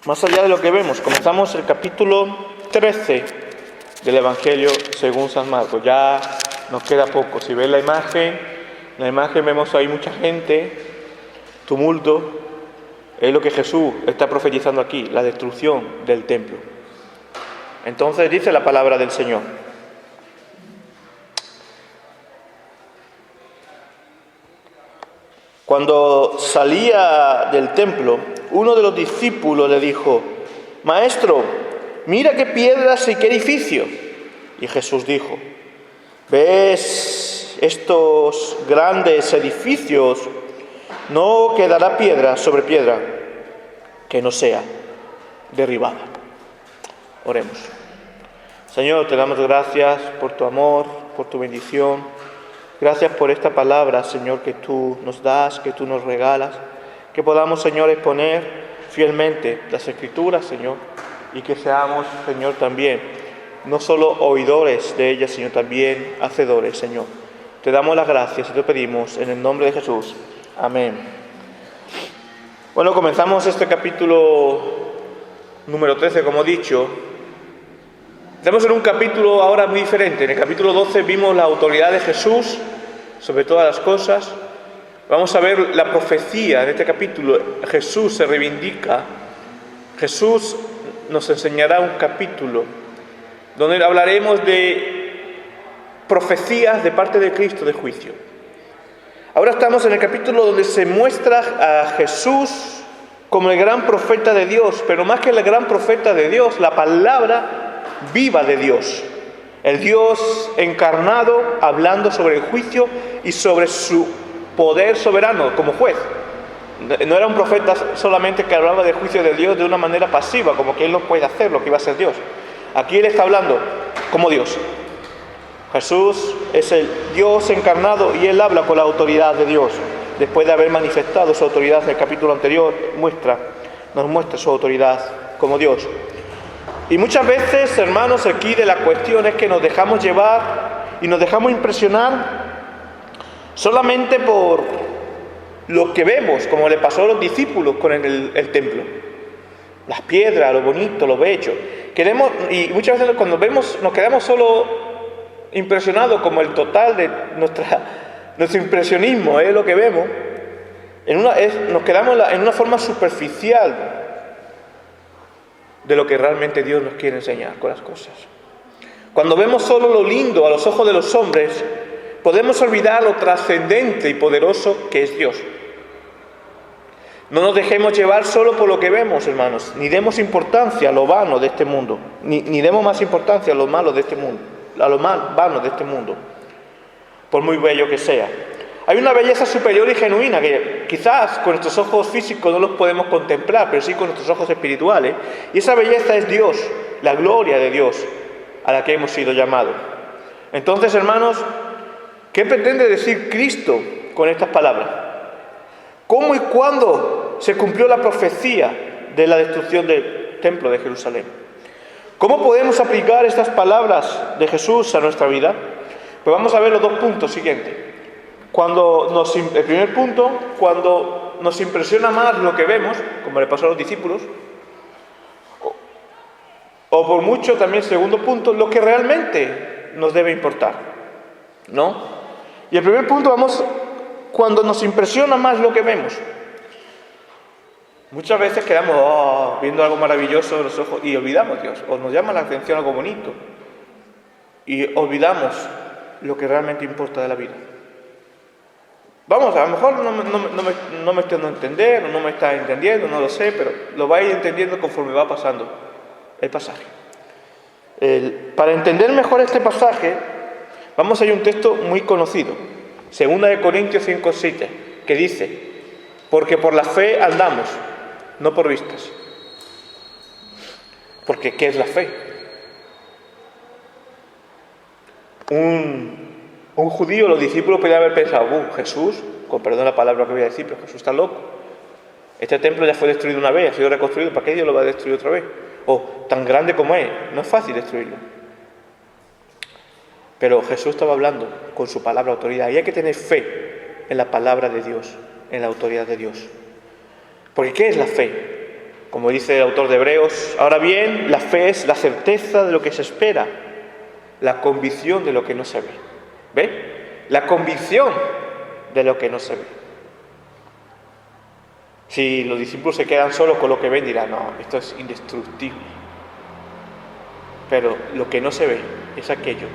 Más allá de lo que vemos, comenzamos el capítulo 13 del Evangelio según San Marcos. Ya nos queda poco. Si ves en la imagen vemos ahí mucha gente, tumulto. Es lo que Jesús está profetizando aquí, la destrucción del templo. Entonces dice la palabra del Señor: cuando salía del templo, uno de los discípulos le dijo: Maestro, mira qué piedras y qué edificio. Y Jesús dijo: ¿ves estos grandes edificios? No quedará piedra sobre piedra que no sea derribada. Oremos. Señor, te damos gracias por tu amor, por tu bendición. Gracias por esta palabra, Señor, que tú nos das, que tú nos regalas. Que podamos, Señor, exponer fielmente las Escrituras, Señor, y que seamos, Señor, también no solo oidores de ellas, sino también hacedores, Señor. Te damos las gracias y te pedimos en el nombre de Jesús. Amén. Bueno, comenzamos este capítulo número 13, como he dicho. Estamos en un capítulo ahora muy diferente. En el capítulo 12 vimos la autoridad de Jesús sobre todas las cosas. Vamos a ver la profecía. En este capítulo Jesús se reivindica. Jesús nos enseñará un capítulo donde hablaremos de profecías de parte de Cristo de juicio. Ahora estamos en el capítulo donde se muestra a Jesús como el gran profeta de Dios, pero más que el gran profeta de Dios, la palabra viva de Dios. El Dios encarnado hablando sobre el juicio y sobre su poder soberano como juez. No era un profeta solamente que hablaba del juicio de Dios de una manera pasiva, como que él no puede hacer lo que iba a ser Dios. Aquí él está hablando como Dios. Jesús es el Dios encarnado y él habla con la autoridad de Dios. Después de haber manifestado su autoridad en el capítulo anterior, nos muestra su autoridad como Dios. Y muchas veces, hermanos, aquí de la cuestión es que nos dejamos llevar y nos dejamos impresionar solamente por lo que vemos, como le pasó a los discípulos con el templo. Las piedras, lo bonito, lo bello. Y muchas veces cuando vemos nos quedamos solo impresionados como el total de nuestro impresionismo, es lo que vemos. Nos quedamos en una forma superficial de lo que realmente Dios nos quiere enseñar con las cosas. Cuando vemos solo lo lindo a los ojos de los hombres, podemos olvidar lo trascendente y poderoso que es Dios. No nos dejemos llevar solo por lo que vemos, hermanos, ni demos importancia a lo vano de este mundo, ni demos más importancia a lo malo de este mundo, a lo vano de este mundo, por muy bello que sea. Hay una belleza superior y genuina que quizás con nuestros ojos físicos no los podemos contemplar, pero sí con nuestros ojos espirituales. Y esa belleza es Dios, la gloria de Dios a la que hemos sido llamados. Entonces, hermanos, ¿qué pretende decir Cristo con estas palabras? ¿Cómo y cuándo se cumplió la profecía de la destrucción del templo de Jerusalén? ¿Cómo podemos aplicar estas palabras de Jesús a nuestra vida? Pues vamos a ver los dos puntos siguientes. El primer punto, cuando nos impresiona más lo que vemos, como le pasó a los discípulos, o por mucho también, segundo punto, lo que realmente nos debe importar, ¿no? Y el primer punto, cuando nos impresiona más lo que vemos. Muchas veces quedamos viendo algo maravilloso en los ojos y olvidamos a Dios, o nos llama la atención algo bonito y olvidamos lo que realmente importa de la vida. Vamos, a lo mejor no me estoy dando a entender, o no me está entendiendo, no lo sé, pero lo vais entendiendo conforme va pasando el pasaje. Para entender mejor este pasaje, vamos a ir a un texto muy conocido, 2 Corintios 5:7, que dice: porque por la fe andamos, no por vistas. Porque ¿qué es la fe? Un judío, los discípulos podrían haber pensado: Jesús, con perdón la palabra que voy a decir, pero Jesús está loco. Este templo ya fue destruido una vez, ha sido reconstruido, ¿para qué Dios lo va a destruir otra vez? O tan grande como es, no es fácil destruirlo. Pero Jesús estaba hablando con su palabra autoridad, y hay que tener fe en la palabra de Dios, en la autoridad de Dios. Porque ¿qué es la fe? Como dice el autor de Hebreos, ahora bien, la fe es la certeza de lo que se espera, la convicción de lo que no se ve. ¿Ve? La convicción de lo que no se ve. Si los discípulos se quedan solos con lo que ven, dirán, no, esto es indestructible. Pero lo que no se ve es aquello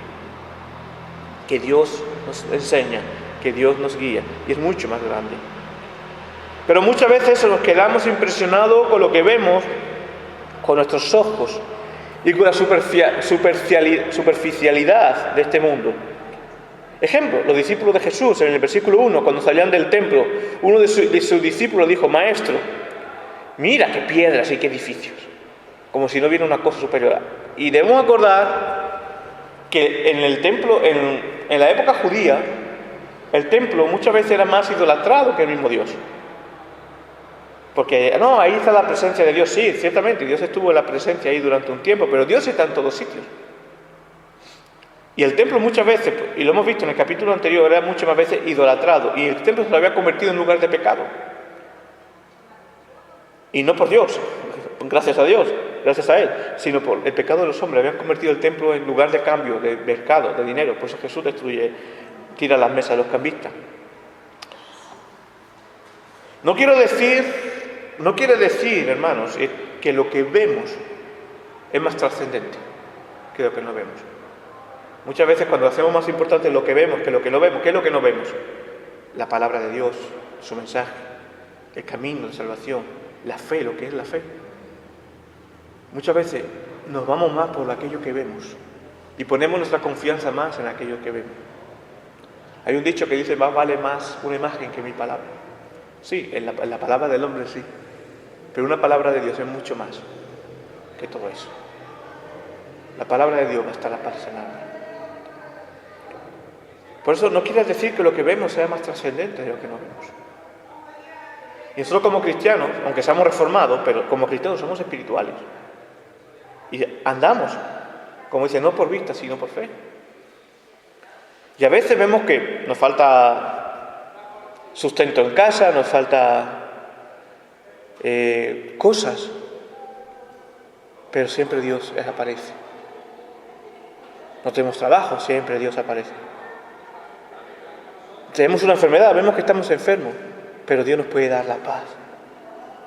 que Dios nos enseña, que Dios nos guía, y es mucho más grande. Pero muchas veces nos quedamos impresionados con lo que vemos con nuestros ojos y con la superficialidad de este mundo. Ejemplo, los discípulos de Jesús, en el versículo 1, cuando salían del templo, uno de sus discípulos dijo, Maestro, mira qué piedras y qué edificios, como si no hubiera una cosa superior. Y debemos acordar que en el templo, en la época judía, el templo muchas veces era más idolatrado que el mismo Dios. Porque, no, ahí está la presencia de Dios, sí, ciertamente, Dios estuvo en la presencia ahí durante un tiempo, pero Dios está en todos sitios. Y el templo muchas veces, y lo hemos visto en el capítulo anterior, era muchas más veces idolatrado, y el templo se lo había convertido en lugar de pecado. Y no por Dios, gracias a Dios, gracias a Él, sino por el pecado de los hombres. Habían convertido el templo en lugar de cambio, de mercado, de dinero. Por eso Jesús tira las mesas de los cambistas. No quiere decir, hermanos, que lo que vemos es más trascendente que lo que no vemos. Muchas veces cuando hacemos más importante lo que vemos que lo que no vemos, ¿qué es lo que no vemos? La palabra de Dios, su mensaje, el camino de salvación, la fe, lo que es la fe. Muchas veces nos vamos más por aquello que vemos y ponemos nuestra confianza más en aquello que vemos. Hay un dicho que dice, vale más una imagen que 1000 palabras. Sí, en la palabra del hombre sí, pero una palabra de Dios es mucho más que todo eso. La palabra de Dios va a estar apasionada. Por eso no quiere decir que lo que vemos sea más trascendente de lo que no vemos. Y nosotros como cristianos, aunque seamos reformados, pero como cristianos somos espirituales. Y andamos, como dice, no por vista, sino por fe. Y a veces vemos que nos falta sustento en casa, nos falta cosas, pero siempre Dios aparece. No tenemos trabajo, siempre Dios aparece. Tenemos una enfermedad, vemos que estamos enfermos, pero Dios nos puede dar la paz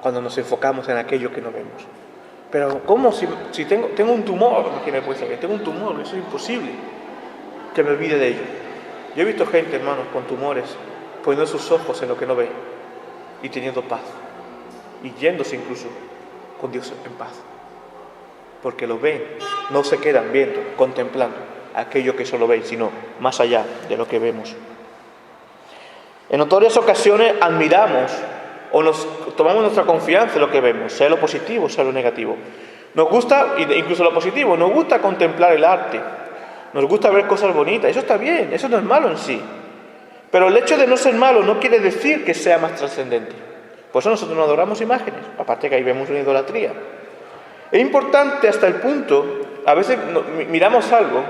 cuando nos enfocamos en aquello que no vemos. Pero ¿cómo si tengo un tumor? Imagínate, puede ser que tengo un tumor, eso es imposible que me olvide de ello. Yo he visto gente, hermanos, con tumores, poniendo sus ojos en lo que no ve y teniendo paz, y yéndose incluso con Dios en paz, porque lo ven, no se quedan viendo, contemplando aquello que solo ven, sino más allá de lo que vemos. En notorias ocasiones admiramos o nos tomamos nuestra confianza en lo que vemos, sea lo positivo, sea lo negativo. Nos gusta, incluso lo positivo, nos gusta contemplar el arte, nos gusta ver cosas bonitas, eso está bien, eso no es malo en sí. Pero el hecho de no ser malo no quiere decir que sea más trascendente. Por eso nosotros no adoramos imágenes, aparte que ahí vemos una idolatría. Es importante hasta el punto, a veces miramos algo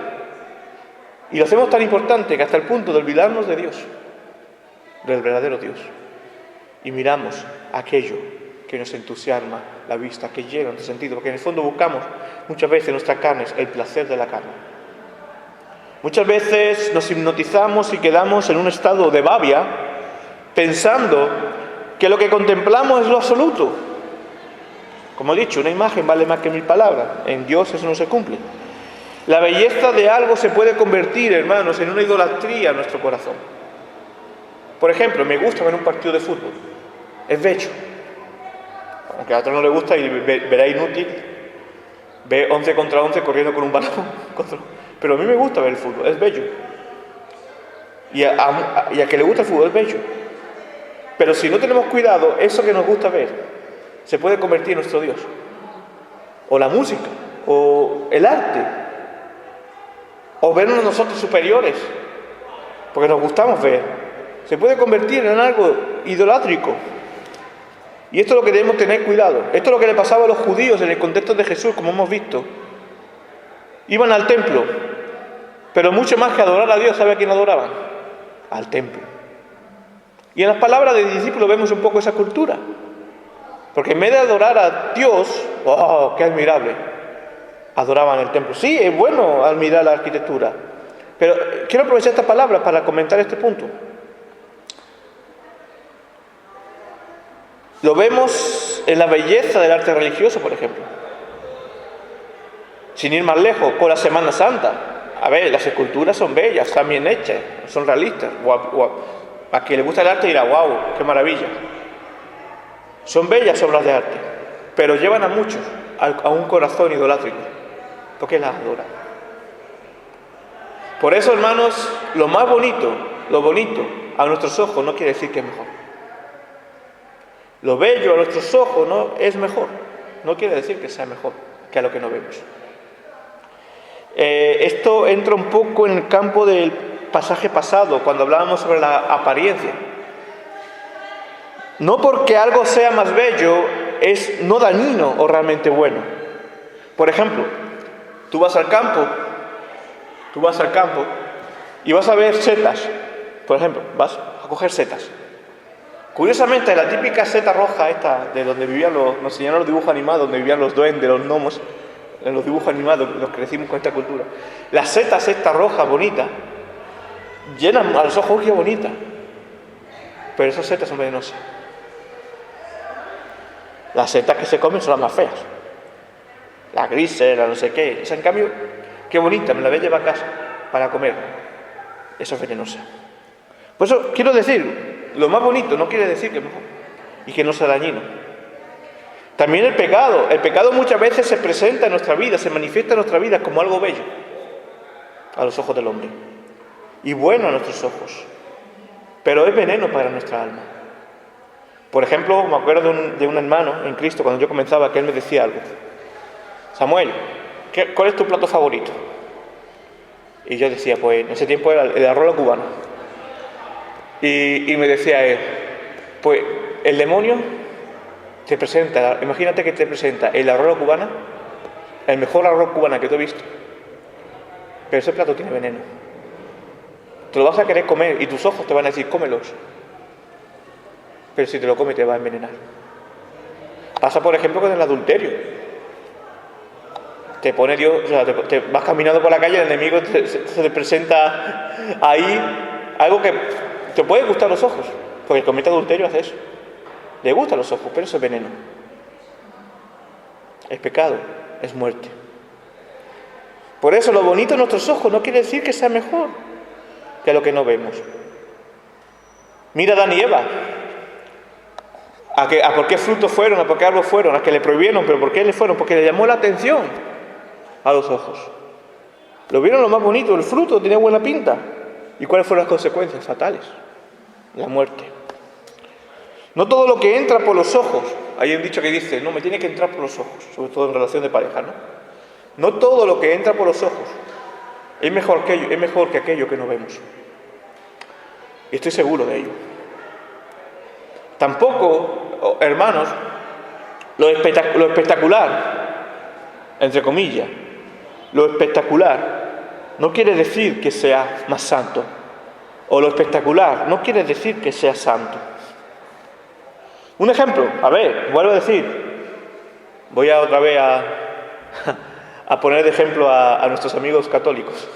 y lo hacemos tan importante que hasta el punto de olvidarnos de Dios, del verdadero Dios, y miramos aquello que nos entusiasma la vista, que llena nuestro sentido, porque en el fondo buscamos muchas veces en nuestra carne el placer de la carne. Muchas veces nos hipnotizamos y quedamos en un estado de babia pensando que lo que contemplamos es lo absoluto. Como he dicho, una imagen vale más que 1000 palabras. En Dios eso no se cumple. La belleza de algo se puede convertir, hermanos, en una idolatría en nuestro corazón. Por ejemplo, me gusta ver un partido de fútbol. Es bello. Aunque a otro no le gusta y verá inútil, ve 11 contra 11 corriendo con un balón. Pero a mí me gusta ver el fútbol, es bello. Y a que le gusta el fútbol es bello. Pero si no tenemos cuidado, eso que nos gusta ver se puede convertir en nuestro Dios. O la música, o el arte, o vernos nosotros superiores, porque nos gustamos ver. Se puede convertir en algo idolátrico. Y esto es lo que debemos tener cuidado. Esto es lo que le pasaba a los judíos en el contexto de Jesús, como hemos visto. Iban al templo, pero mucho más que adorar a Dios, ¿sabe a quién adoraban? Al templo. Y en las palabras del discípulo vemos un poco esa cultura. Porque en vez de adorar a Dios, ¡oh, qué admirable!, adoraban el templo. Sí, es bueno admirar la arquitectura, pero quiero aprovechar esta palabra para comentar este punto. Lo vemos en la belleza del arte religioso, por ejemplo. Sin ir más lejos, con la Semana Santa. A ver, las esculturas son bellas, están bien hechas, son realistas. A quien le gusta el arte dirá, wow, qué maravilla. Son bellas obras de arte, pero llevan a muchos a un corazón idolátrico, porque las adoran. Por eso, hermanos, lo más bonito, lo bonito a nuestros ojos no quiere decir que es mejor. Lo bello a nuestros ojos no es mejor, no quiere decir que sea mejor que a lo que no vemos. Esto entra un poco en el campo del pasaje pasado, cuando hablábamos sobre la apariencia. No porque algo sea más bello es no dañino o realmente bueno. Por ejemplo, tú vas al campo y vas a ver setas. Por ejemplo, vas a coger setas. Curiosamente, la típica seta roja esta, de donde vivían nos enseñaron los dibujos animados, donde vivían los duendes, los gnomos, en los dibujos animados, los que crecimos con esta cultura. Las setas esta roja, bonita, llenan a los ojos, qué bonita. Pero esas setas son venenosas. Las setas que se comen son las más feas. La grises, la no sé qué. Esa, en cambio, qué bonita, me la voy a llevar a casa para comer. Eso es venenosa. Por eso quiero decir, lo más bonito no quiere decir que es mejor y que no sea dañino. También el pecado muchas veces se presenta en nuestra vida, se manifiesta en nuestra vida como algo bello a los ojos del hombre y bueno a nuestros ojos, pero es veneno para nuestra alma. Por ejemplo, me acuerdo de un hermano en Cristo, cuando yo comenzaba, que él me decía algo: Samuel, ¿cuál es tu plato favorito? Y yo decía, pues en ese tiempo era el arroz a la cubana. Y me decía él, pues el demonio te presenta, imagínate que te presenta el arroz a la cubana, el mejor arroz cubana que tú he visto, pero ese plato tiene veneno. Te lo vas a querer comer y tus ojos te van a decir, cómelos. Pero si te lo comes te va a envenenar. Pasa, por ejemplo, con el adulterio. Te pone Dios, o sea, te vas caminando por la calle, el enemigo se te presenta ahí algo que te puede gustar los ojos, porque el que comete adulterio hace eso. Le gustan los ojos, pero eso es veneno. Es pecado, es muerte. Por eso lo bonito de nuestros ojos no quiere decir que sea mejor que lo que no vemos. Mira a Adán y Eva. ¿A por qué frutos fueron? ¿A por qué árboles fueron? A que le prohibieron, pero ¿por qué le fueron? Porque le llamó la atención a los ojos. Lo vieron lo más bonito, el fruto tenía buena pinta. ¿Y cuáles fueron las consecuencias? Fatales. La muerte. No todo lo que entra por los ojos, hay un dicho que dice, no, me tiene que entrar por los ojos, sobre todo en relación de pareja, ¿no? No todo lo que entra por los ojos es mejor que aquello que no vemos. Y estoy seguro de ello. Tampoco, hermanos, lo espectacular, entre comillas, lo espectacular no quiere decir que sea más santo. O lo espectacular no quiere decir que sea santo. Un ejemplo, vuelvo a decir, voy a otra vez a poner de ejemplo a nuestros amigos católicos.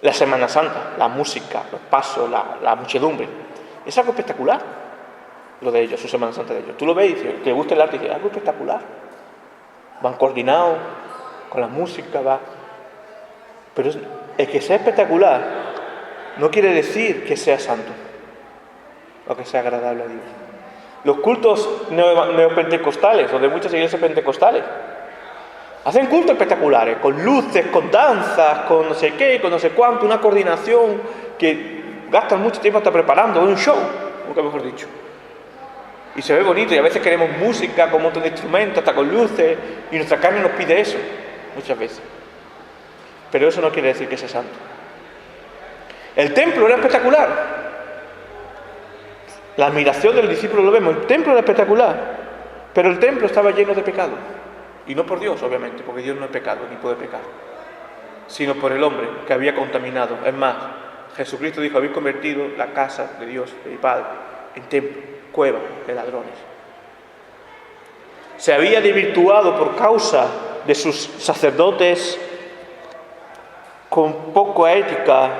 La Semana Santa, la música, los pasos, la muchedumbre, es algo espectacular, lo de ellos, su Semana Santa de ellos. Tú lo ves y dices, te gusta el arte y dices, algo espectacular. Van coordinados con la música, pero el que sea espectacular no quiere decir que sea santo o que sea agradable a Dios. Los cultos neopentecostales o de muchas iglesias pentecostales hacen cultos espectaculares, con luces, con danzas, con no sé qué, con no sé cuánto, una coordinación que gastan mucho tiempo hasta preparando, un show, nunca mejor dicho. Y se ve bonito, y a veces queremos música con un montón de instrumentos, hasta con luces, y nuestra carne nos pide eso, muchas veces. Pero eso no quiere decir que sea santo. El templo era espectacular. La admiración del discípulo lo vemos, el templo era espectacular, pero el templo estaba lleno de pecado. Y no por Dios, obviamente, porque Dios no es pecado, ni puede pecar, sino por el hombre que había contaminado. Es más, Jesucristo dijo, habéis convertido la casa de Dios, de mi Padre, en templo, cueva de ladrones. se había desvirtuado por causa de sus sacerdotes con poca ética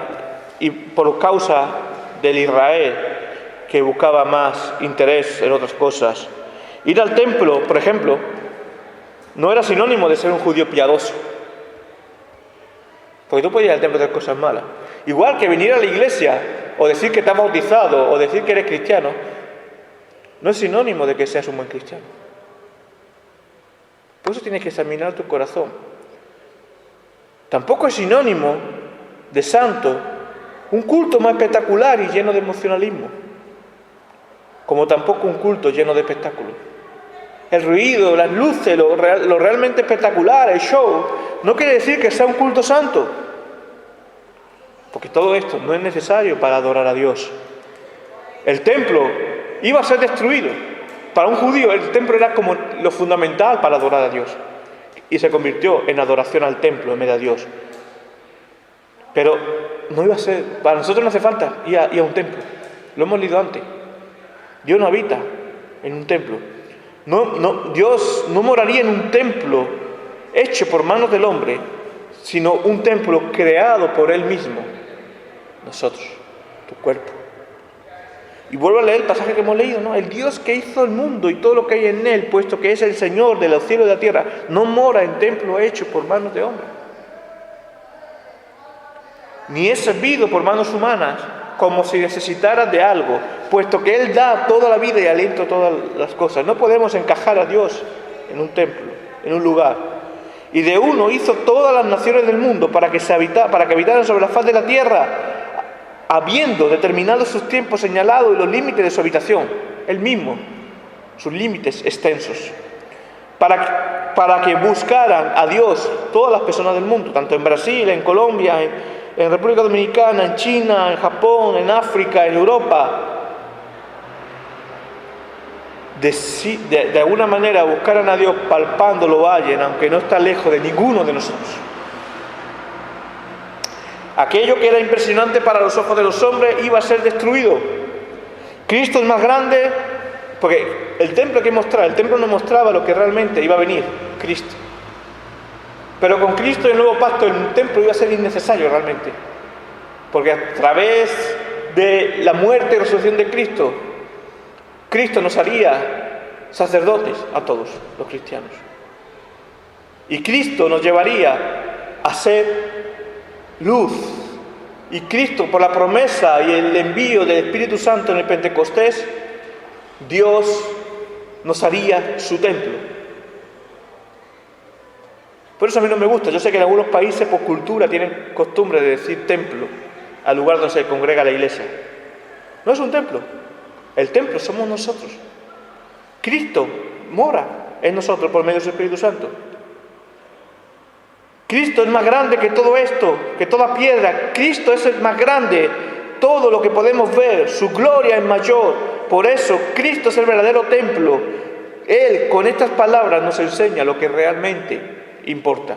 y por causa del Israel que buscaba más interés en otras cosas. Ir al templo, por ejemplo, no era sinónimo de ser un judío piadoso, porque tú puedes ir al templo a hacer cosas malas. Igual que venir a la iglesia o decir que estás bautizado o decir que eres cristiano no es sinónimo de que seas un buen cristiano. Por eso tienes que examinar tu corazón. Tampoco es sinónimo de santo un culto más espectacular y lleno de emocionalismo, como tampoco un culto lleno de espectáculos. El ruido, las luces, lo realmente espectacular, el show, no quiere decir que sea un culto santo, porque todo esto no es necesario para adorar a Dios. El templo iba a ser destruido. Para un judío el templo era como lo fundamental para adorar a Dios, y se convirtió en adoración al templo en vez de a Dios. Pero no iba a ser, para nosotros no hace falta ir a un templo. Lo hemos leído antes. Dios no habita en un templo. Dios no moraría en un templo hecho por manos del hombre, sino un templo creado por Él mismo. Nosotros, tu cuerpo. Y vuelvo a leer el pasaje que hemos leído, ¿no? El Dios que hizo el mundo y todo lo que hay en él, puesto que es el Señor de los cielos y de la tierra, no mora en templo hecho por manos de hombre. Ni es servido por manos humanas como si necesitara de algo, puesto que Él da toda la vida y aliento a todas las cosas. No podemos encajar a Dios en un templo, en un lugar. Y de uno hizo todas las naciones del mundo para que habitaran sobre la faz de la tierra, habiendo determinado sus tiempos señalados y los límites de su habitación, Él mismo, sus límites extensos, para que buscaran a Dios todas las personas del mundo, tanto en Brasil, en Colombia, en República Dominicana, en China, en Japón, en África, en Europa. De alguna manera buscaran a Dios palpándolo, hallen, aunque no está lejos de ninguno de nosotros. Aquello que era impresionante para los ojos de los hombres iba a ser destruido. Cristo es más grande, porque el templo no mostraba lo que realmente iba a venir, Cristo. Pero con Cristo y el nuevo pacto el templo iba a ser innecesario realmente, porque a través de la muerte y resurrección de Cristo, Cristo nos haría sacerdotes a todos los cristianos. Y Cristo nos llevaría a ser luz. Y Cristo, por la promesa y el envío del Espíritu Santo en el Pentecostés, Dios nos haría su templo. Por eso a mí no me gusta. Yo sé que en algunos países por cultura tienen costumbre de decir templo al lugar donde se congrega la iglesia. No es un templo. El templo somos nosotros. Cristo mora en nosotros por medio de su Espíritu Santo. Cristo es más grande que todo esto, que toda piedra. Cristo es el más grande. Todo lo que podemos ver, su gloria es mayor. Por eso Cristo es el verdadero templo. Él con estas palabras nos enseña lo que realmente importa.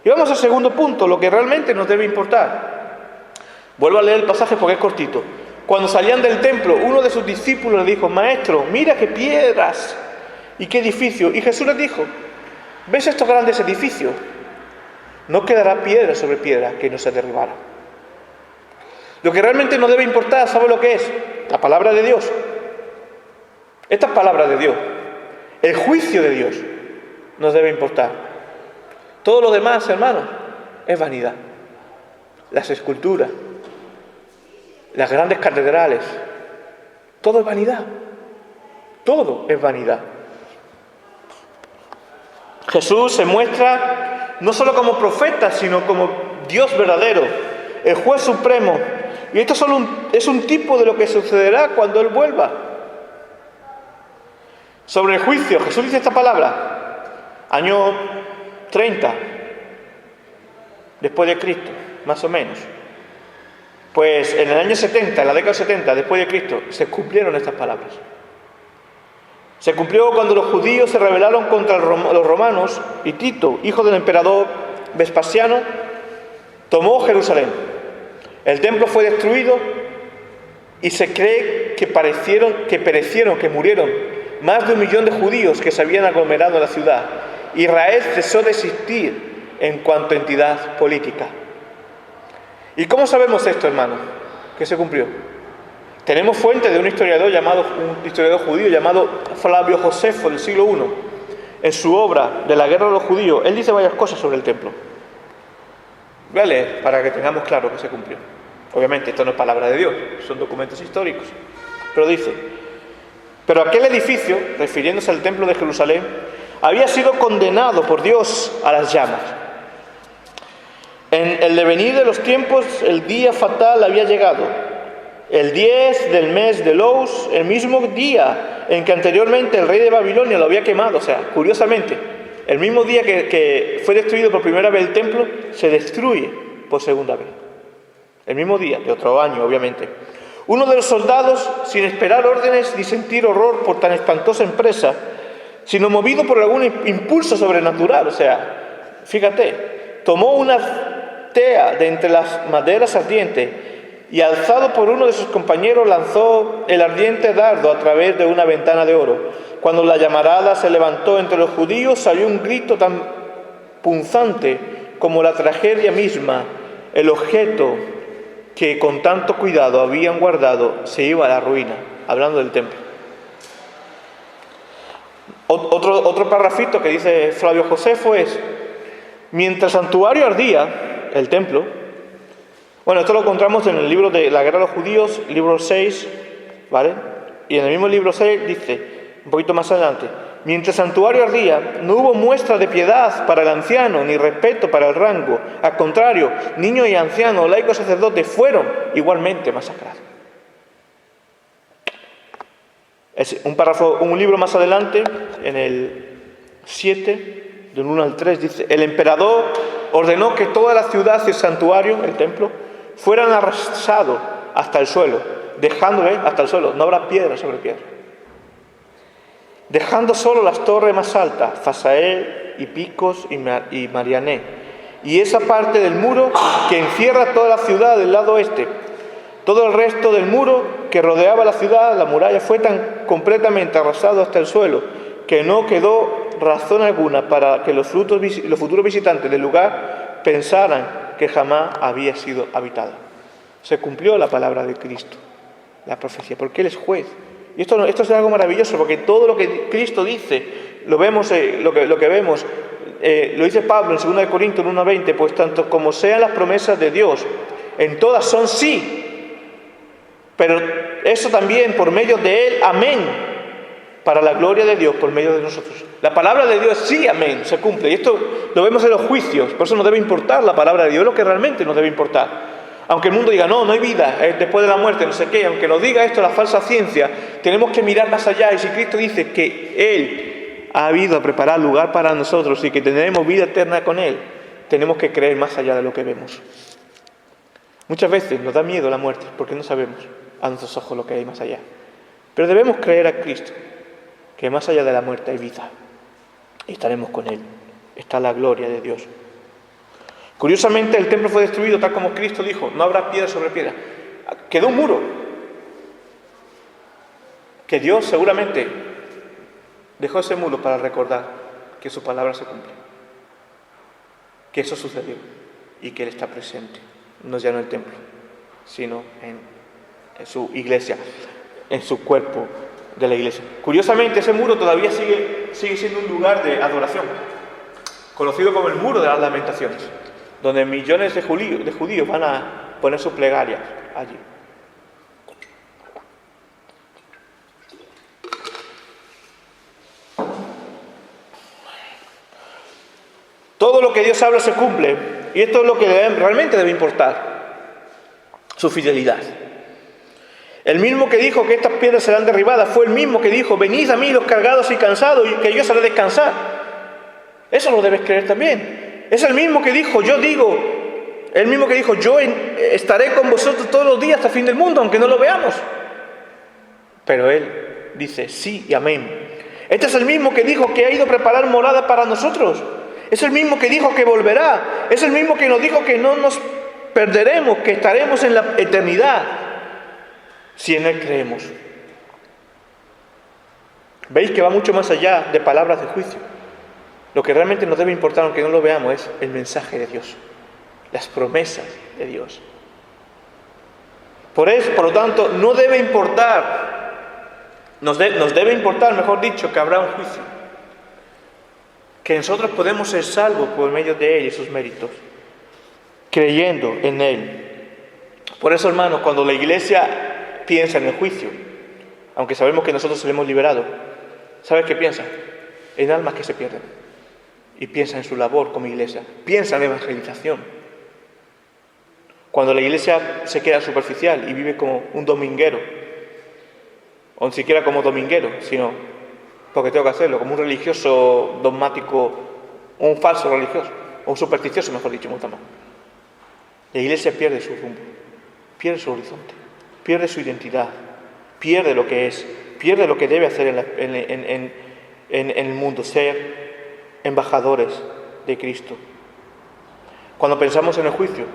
Y vamos al segundo punto, lo que realmente nos debe importar. Vuelvo a leer el pasaje porque es cortito. Cuando salían del templo, uno de sus discípulos le dijo: Maestro, mira qué piedras y qué edificios. Y Jesús les dijo: ¿ves estos grandes edificios? No quedará piedra sobre piedra que no se derribara. Lo que realmente nos debe importar, ¿sabe lo que es? La palabra de Dios. Estas palabras de Dios, el juicio de Dios, nos debe importar. Todo lo demás, hermanos, es vanidad. Las esculturas, las grandes catedrales, todo es vanidad. Todo es vanidad. Jesús se muestra no solo como profeta, sino como Dios verdadero, el juez supremo. Y esto es un tipo de lo que sucederá cuando Él vuelva. Sobre el juicio, Jesús dice esta palabra, año 30, después de Cristo, más o menos. Pues en el año 70, en la década 70, después de Cristo, se cumplieron estas palabras. Se cumplió cuando los judíos se rebelaron contra los romanos y Tito, hijo del emperador Vespasiano, tomó Jerusalén. El templo fue destruido y se cree que murieron más de 1 millón de judíos que se habían aglomerado en la ciudad. Israel cesó de existir en cuanto a entidad política. ¿Y cómo sabemos esto, hermano? Que se cumplió. Tenemos fuente de un historiador judío llamado Flavio Josefo del siglo I. En su obra de la guerra de los judíos, él dice varias cosas sobre el templo. Voy a leer para que tengamos claro que se cumplió. Obviamente esto no es palabra de Dios, son documentos históricos. Pero dice: pero aquel edificio, refiriéndose al templo de Jerusalén, había sido condenado por Dios a las llamas. En el devenir de los tiempos, el día fatal había llegado. El 10 del mes de Lous, el mismo día en que anteriormente el rey de Babilonia lo había quemado. O sea, curiosamente, el mismo día que fue destruido por primera vez el templo, se destruye por segunda vez. El mismo día, de otro año, obviamente. Uno de los soldados, sin esperar órdenes ni sentir horror por tan espantosa empresa, sino movido por algún impulso sobrenatural, o sea, fíjate, tomó una tea de entre las maderas ardientes y, alzado por uno de sus compañeros, lanzó el ardiente dardo a través de una ventana de oro. Cuando la llamarada se levantó entre los judíos, salió un grito tan punzante como la tragedia misma. El objeto que con tanto cuidado habían guardado se iba a la ruina, hablando del templo. Otro parrafito que dice Flavio Josefo es: mientras el santuario ardía, el templo, bueno, esto lo encontramos en el libro de la guerra de los judíos, libro 6, ¿vale? Y en el mismo libro 6 dice, un poquito más adelante: mientras el santuario ardía, no hubo muestra de piedad para el anciano, ni respeto para el rango. Al contrario, niños y ancianos, laicos, sacerdotes, fueron igualmente masacrados. Es un libro más adelante, en el 7, del 1 al 3, dice: el emperador ordenó que toda la ciudad y el santuario, el templo, fueran arrasados hasta el suelo, dejándole hasta el suelo, no habrá piedra sobre piedra, dejando solo las torres más altas, Fasael y Picos y Mariané, y esa parte del muro que encierra toda la ciudad del lado oeste. Todo el resto del muro que rodeaba la ciudad, la muralla, fue tan completamente arrasado hasta el suelo que no quedó razón alguna para que los futuros visitantes del lugar pensaran que jamás había sido habitado. Se cumplió la palabra de Cristo, la profecía, porque Él es juez. Y esto es algo maravilloso, porque todo lo que Cristo dice, lo vemos, lo que vemos, lo dice Pablo en 2 Corintios 1:20, pues tanto como sean las promesas de Dios, en todas son sí, pero eso también por medio de Él, amén, para la gloria de Dios, por medio de nosotros. La palabra de Dios, sí, amén, se cumple. Y esto lo vemos en los juicios, por eso nos debe importar la palabra de Dios, lo que realmente nos debe importar. Aunque el mundo diga, no hay vida después de la muerte, no sé qué, aunque nos diga esto la falsa ciencia, tenemos que mirar más allá. Y si Cristo dice que Él ha ido a preparar lugar para nosotros y que tendremos vida eterna con Él, tenemos que creer más allá de lo que vemos. Muchas veces nos da miedo la muerte porque no sabemos a nuestros ojos lo que hay más allá. Pero debemos creer a Cristo, que más allá de la muerte hay vida. Y estaremos con Él. Está la gloria de Dios. Curiosamente, el templo fue destruido tal como Cristo dijo: no habrá piedra sobre piedra. Quedó un muro que Dios seguramente dejó ese muro para recordar que su palabra se cumple, que eso sucedió y que Él está presente, no ya en el templo, sino en su iglesia, en su cuerpo de la iglesia. Curiosamente, ese muro todavía sigue siendo un lugar de adoración, conocido como el muro de las lamentaciones, donde millones de judíos van a poner sus plegarias allí. Todo lo que Dios habla se cumple, y esto es lo que realmente debe importar: su fidelidad. El mismo que dijo que estas piedras serán derribadas fue el mismo que dijo: venid a mí los cargados y cansados, y que yo os haré descansar. Eso lo debes creer también. Es el mismo que dijo: yo estaré con vosotros todos los días hasta el fin del mundo, aunque no lo veamos. Pero Él dice sí y amén. Este es el mismo que dijo que ha ido a preparar morada para nosotros. Es el mismo que dijo que volverá. Es el mismo que nos dijo que no nos perderemos, que estaremos en la eternidad si en Él creemos. Veis que va mucho más allá de palabras de juicio. Lo que realmente nos debe importar, aunque no lo veamos, es el mensaje de Dios, las promesas de Dios. Por lo tanto, no debe importar, nos debe importar, mejor dicho, que habrá un juicio, que nosotros podemos ser salvos por medio de Él y sus méritos, creyendo en Él. Por eso, hermanos, cuando la Iglesia piensa en el juicio, aunque sabemos que nosotros seremos liberados, ¿sabes qué piensa? En almas que se pierden. Y piensa en su labor como Iglesia, piensa en evangelización. Cuando la Iglesia se queda superficial y vive como un dominguero, o ni siquiera como dominguero, sino porque tengo que hacerlo, como un religioso dogmático, un falso religioso, o un supersticioso, mejor dicho, mucho más. La Iglesia pierde su rumbo, pierde su horizonte, pierde su identidad, pierde lo que es, pierde lo que debe hacer en el mundo, ser embajadores de Cristo. Cuando pensamos en el juicio,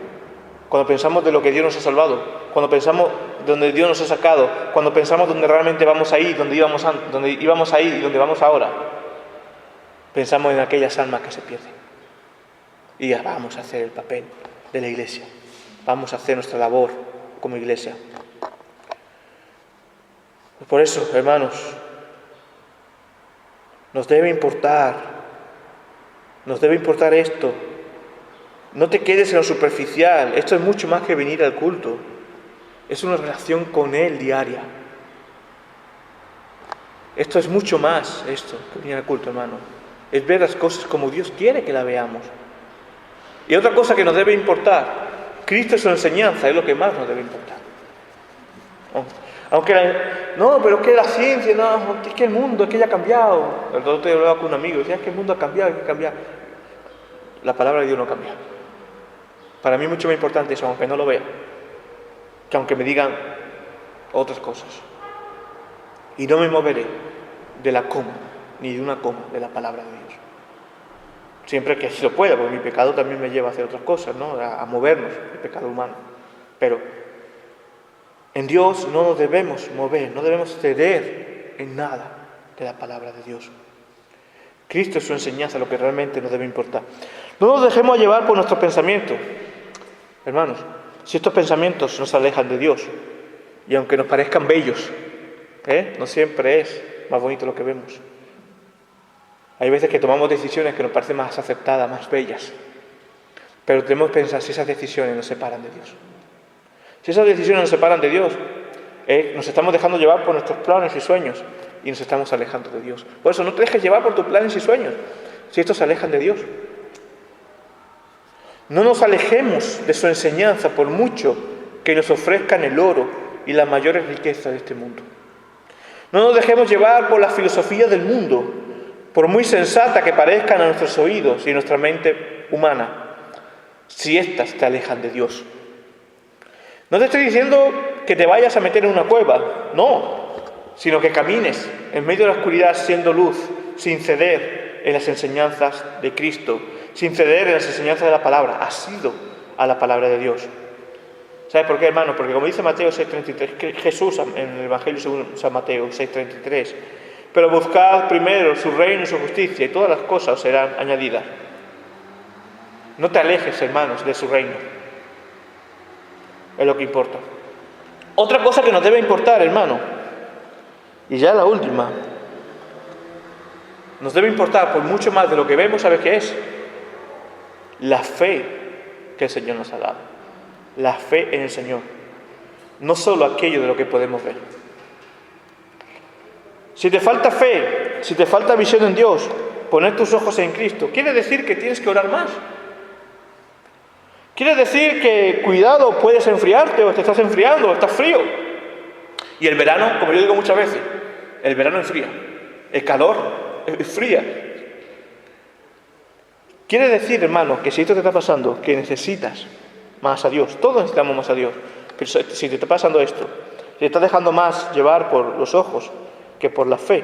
cuando pensamos de lo que Dios nos ha salvado, cuando pensamos de donde Dios nos ha sacado, cuando pensamos donde realmente vamos a ir, donde íbamos a ir y donde vamos ahora, pensamos en aquellas almas que se pierden. Y ya vamos a hacer el papel de la Iglesia, vamos a hacer nuestra labor como Iglesia. Por eso, hermanos, nos debe importar esto. No te quedes en lo superficial. Esto es mucho más que venir al culto. Es una relación con Él diaria. Esto es mucho más, que venir al culto, hermano. Es ver las cosas como Dios quiere que las veamos. Y otra cosa que nos debe importar, Cristo y su enseñanza es lo que más nos debe importar. Pero es que la ciencia, es que el mundo, es que ya ha cambiado. El otro día hablaba con un amigo, decía, es que el mundo ha cambiado, hay que cambiar. La palabra de Dios no cambia. Para mí es mucho más importante eso, aunque no lo vea, que aunque me digan otras cosas. Y no me moveré de la coma, ni de una coma de la palabra de Dios. Siempre que así lo pueda, porque mi pecado también me lleva a hacer otras cosas, ¿no? A movernos, el pecado humano. Pero en Dios no nos debemos mover, no debemos ceder en nada de la palabra de Dios. Cristo es su enseñanza, lo que realmente nos debe importar. No nos dejemos llevar por nuestros pensamientos. Hermanos, si estos pensamientos nos alejan de Dios, y aunque nos parezcan bellos, no siempre es más bonito lo que vemos. Hay veces que tomamos decisiones que nos parecen más aceptadas, más bellas. Pero tenemos que pensar si esas decisiones nos separan de Dios. Si esas decisiones nos separan de Dios, nos estamos dejando llevar por nuestros planes y sueños y nos estamos alejando de Dios. Por eso no te dejes llevar por tus planes y sueños, si estos se alejan de Dios. No nos alejemos de su enseñanza por mucho que nos ofrezcan el oro y las mayores riquezas de este mundo. No nos dejemos llevar por la filosofía del mundo, por muy sensata que parezcan a nuestros oídos y a nuestra mente humana, si éstas te alejan de Dios. No te estoy diciendo que te vayas a meter en una cueva, no, sino que camines en medio de la oscuridad siendo luz, sin ceder en las enseñanzas de Cristo, sin ceder en las enseñanzas de la palabra, asido a la palabra de Dios. ¿Sabes por qué, hermano? Porque como dice Mateo 6:33, Jesús en el Evangelio según San Mateo 6:33, pero buscad primero su reino y su justicia y todas las cosas os serán añadidas. No te alejes, hermanos, de su reino. Es lo que importa. Otra cosa que nos debe importar, hermano, y ya la última, nos debe importar por mucho más de lo que vemos, ¿sabes qué es? La fe que el Señor nos ha dado. La fe en el Señor. No solo aquello de lo que podemos ver. Si te falta fe, si te falta visión en Dios, poner tus ojos en Cristo, quiere decir que tienes que orar más. Quiere decir que, cuidado, puedes enfriarte o te estás enfriando o estás frío. Y el verano, como yo digo muchas veces, el verano enfría. El calor enfría. Quiere decir, hermano, que si esto te está pasando, que necesitas más a Dios. Todos necesitamos más a Dios. Pero si te está pasando esto, si te estás dejando más llevar por los ojos que por la fe,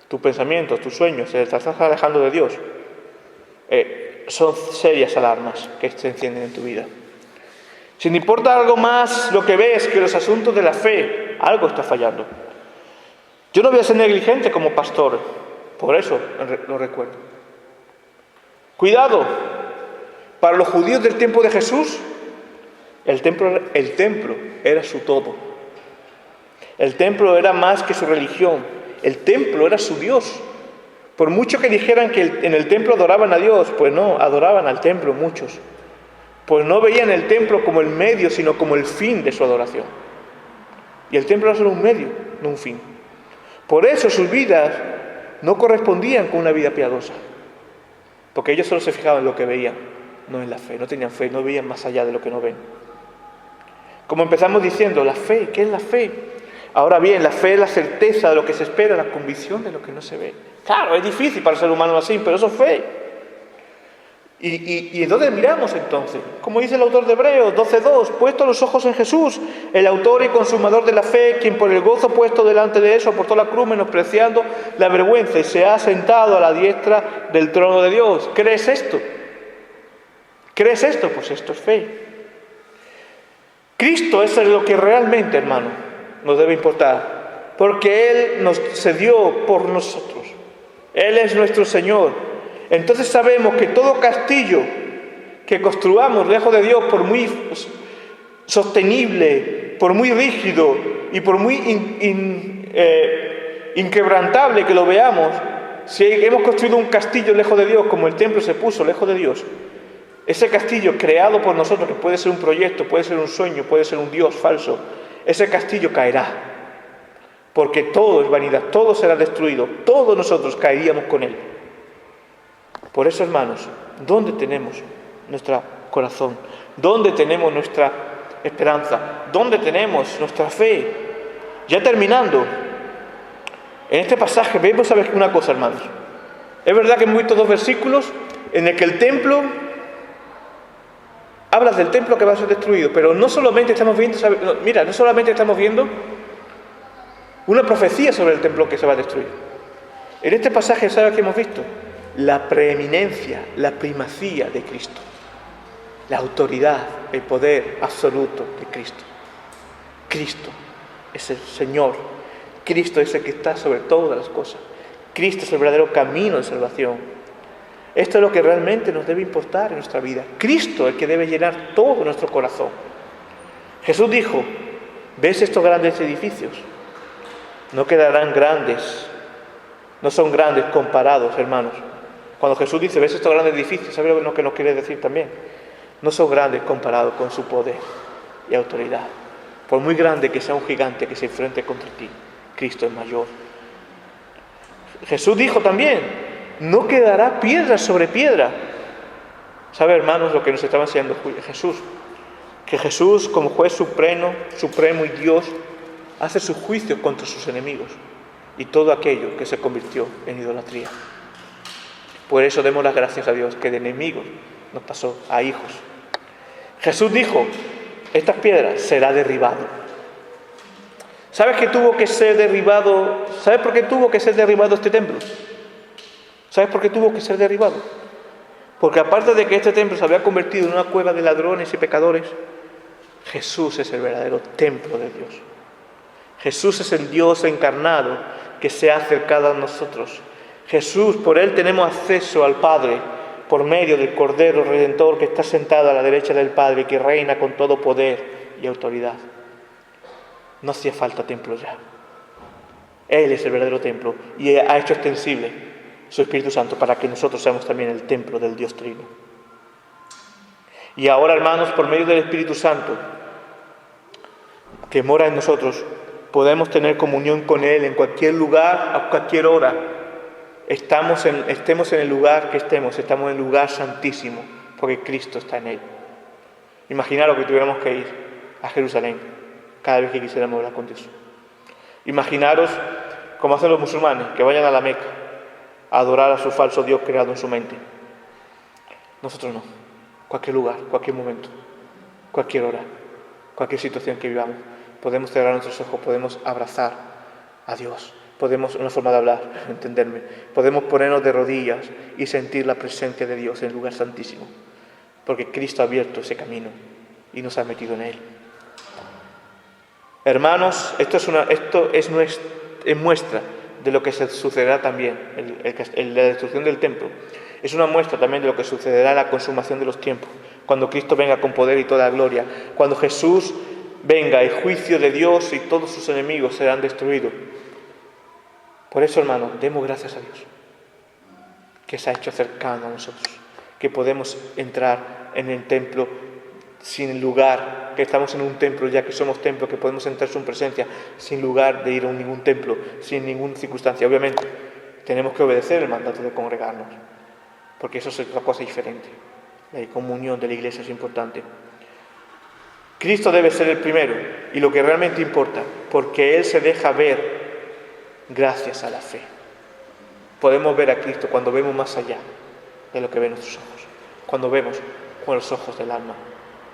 tus pensamientos, tus sueños, te estás alejando de Dios, son serias alarmas que se encienden en tu vida. Si te importa algo más lo que ves que los asuntos de la fe, algo está fallando. Yo no voy a ser negligente como pastor, por eso lo recuerdo. Cuidado, para los judíos del tiempo de Jesús, el templo era su todo. El templo era más que su religión, el templo era su Dios. Por mucho que dijeran que en el templo adoraban a Dios, pues no, adoraban al templo muchos. Pues no veían el templo como el medio, sino como el fin de su adoración. Y el templo era solo un medio, no un fin. Por eso sus vidas no correspondían con una vida piadosa. Porque ellos solo se fijaban en lo que veían, no en la fe. No tenían fe, no veían más allá de lo que no ven. Como empezamos diciendo, la fe, ¿qué es la fe? Ahora bien, la fe es la certeza de lo que se espera, la convicción de lo que no se ve. Claro, es difícil para el ser humano así, pero eso es fe. ¿Y en dónde miramos entonces? Como dice el autor de Hebreos 12:2, puesto los ojos en Jesús, el autor y consumador de la fe, quien por el gozo puesto delante de él soportó la cruz, menospreciando la vergüenza, y se ha sentado a la diestra del trono de Dios. ¿Crees esto? ¿Crees esto? Pues esto es fe. Cristo es lo que realmente, hermano, nos debe importar, porque Él se dio por nosotros. Él es nuestro Señor. Entonces sabemos que todo castillo que construamos lejos de Dios, por muy sostenible, por muy rígido y por muy inquebrantable que lo veamos, si hemos construido un castillo lejos de Dios, como el templo se puso lejos de Dios, ese castillo creado por nosotros, que puede ser un proyecto, puede ser un sueño, puede ser un Dios falso, ese castillo caerá, porque todo es vanidad, todo será destruido, todos nosotros caeríamos con él. Por eso, hermanos, ¿dónde tenemos nuestro corazón? ¿Dónde tenemos nuestra esperanza? ¿Dónde tenemos nuestra fe? Ya terminando, en este pasaje vemos a ver una cosa, hermanos. Es verdad que hemos visto dos versículos en el que el templo habla del templo que va a ser destruido, pero no solamente estamos viendo, no solamente estamos viendo una profecía sobre el templo que se va a destruir. En este pasaje, ¿sabe qué hemos visto? La preeminencia, la primacía de Cristo, la autoridad, el poder absoluto de Cristo. Cristo es el Señor, Cristo es el que está sobre todas las cosas, Cristo es el verdadero camino de salvación. Esto es lo que realmente nos debe importar en nuestra vida. Cristo es el que debe llenar todo nuestro corazón. Jesús dijo, ¿ves estos grandes edificios? No quedarán grandes, no son grandes comparados, hermanos. Cuando Jesús dice, ¿ves estos grandes edificios? ¿Sabe lo que nos quiere decir también? No son grandes comparados con su poder y autoridad. Por muy grande que sea un gigante que se enfrente contra ti, Cristo es mayor. Jesús dijo también, no quedará piedra sobre piedra. ¿Sabe, hermanos, lo que nos estaba enseñando Jesús? Que Jesús, como juez supremo y Dios, hace su juicio contra sus enemigos y todo aquello que se convirtió en idolatría. Por eso demos las gracias a Dios que de enemigos nos pasó a hijos. Jesús dijo, estas piedras será derribado. ¿Sabes que tuvo que ser derribado? ¿Sabes por qué tuvo que ser derribado este templo? ¿Sabes por qué tuvo que ser derribado? Porque aparte de que este templo se había convertido en una cueva de ladrones y pecadores, Jesús es el verdadero templo de Dios. Jesús es el Dios encarnado que se ha acercado a nosotros. Jesús, por Él tenemos acceso al Padre, por medio del Cordero Redentor que está sentado a la derecha del Padre y que reina con todo poder y autoridad. No hacía falta templo ya. Él es el verdadero templo y ha hecho extensible su Espíritu Santo para que nosotros seamos también el templo del Dios Trino. Y ahora, hermanos, por medio del Espíritu Santo que mora en nosotros, podemos tener comunión con Él en cualquier lugar, a cualquier hora. Estemos en el lugar que estemos en el lugar santísimo, porque Cristo está en él. Imaginaros que tuviéramos que ir a Jerusalén cada vez que quisiéramos hablar con Dios. Imaginaros como hacen los musulmanes, que vayan a la Meca a adorar a su falso Dios creado en su mente. Nosotros no. Cualquier lugar, cualquier momento, cualquier hora, cualquier situación que vivamos, podemos cerrar nuestros ojos, podemos abrazar a Dios. Podemos, una forma de hablar, entenderme, podemos ponernos de rodillas y sentir la presencia de Dios en el lugar santísimo, porque Cristo ha abierto ese camino y nos ha metido en él. Hermanos, es muestra de lo que se sucederá también, la destrucción del templo. Es una muestra también de lo que sucederá en la consumación de los tiempos, cuando Cristo venga con poder y toda gloria, cuando Jesús venga, el juicio de Dios y todos sus enemigos serán destruidos. Por eso, hermanos, demos gracias a Dios, que se ha hecho cercano a nosotros, que podemos entrar en el templo sin lugar, que estamos en un templo ya que somos templo, que podemos entrar en su presencia sin lugar de ir a ningún templo, sin ninguna circunstancia. Obviamente, tenemos que obedecer el mandato de congregarnos, porque eso es otra cosa diferente. La comunión de la iglesia es importante. Cristo debe ser el primero y lo que realmente importa, porque Él se deja ver gracias a la fe. Podemos ver a Cristo cuando vemos más allá de lo que ven nuestros ojos, cuando vemos con los ojos del alma.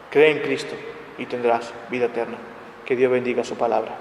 Cree en Cristo y tendrás vida eterna. Que Dios bendiga su palabra.